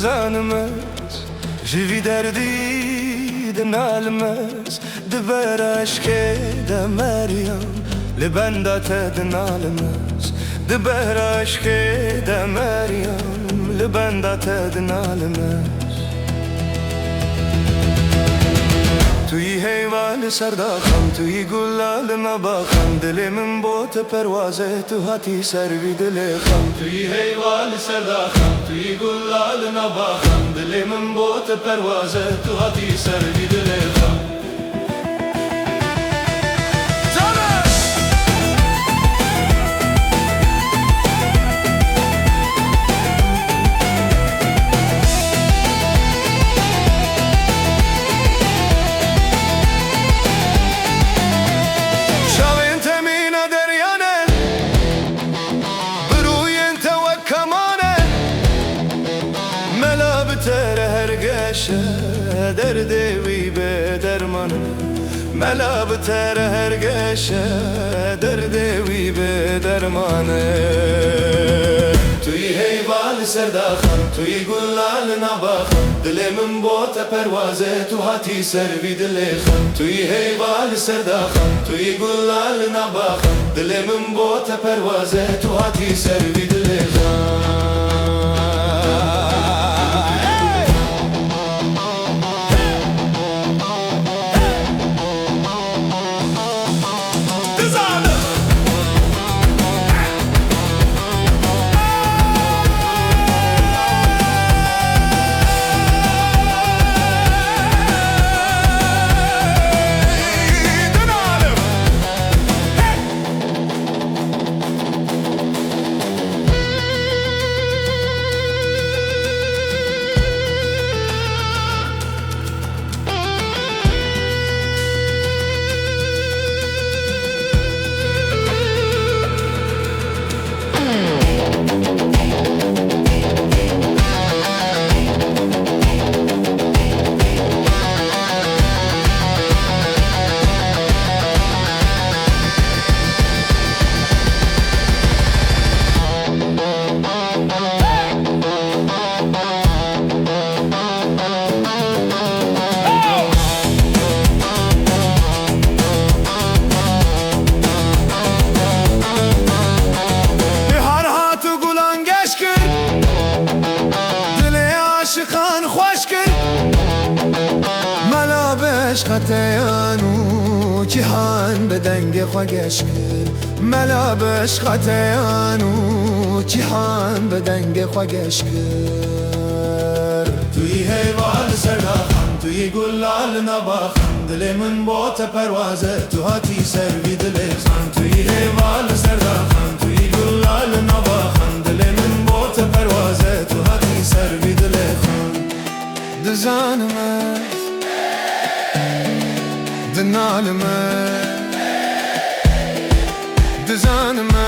دزانمز جوی دردی دنالمز دبر عشق دمریم لبندت دنالمز دبر عشق دمریم لبندت دنالمز توی حیوان سرداخم توی گلال نباخم دل من بوت پروازه تو هاتی سروی دل خم توی حیوان سرداخم توی گلال نباخم دل من بوت پروازه تو هاتی سروی دل خم دردی وی به درمانه ملا بتر هر گشه دردی وی به درمانه توی حیوان سرداخم توی گلال نباخم دل من بوت پروازه تو هاتی سروی دل خم توی حیوان سرداخم توی گلال نباخم دل من بوت پروازه تو هاتی سروی دل خم عشقتیانو جهان به دنگ خوگش کرد ملا به عشقتیانو جهان به دنگ خوگش کرد توی حیوان سرداخم توی گلال نباخم دل من بوت پروازه تو هاتی سروی دل خم توی حیوان سرداخم توی گلال نباخم دل من بوت پروازه تو هاتی سروی دل خم دزانمه دنالمه دزانمه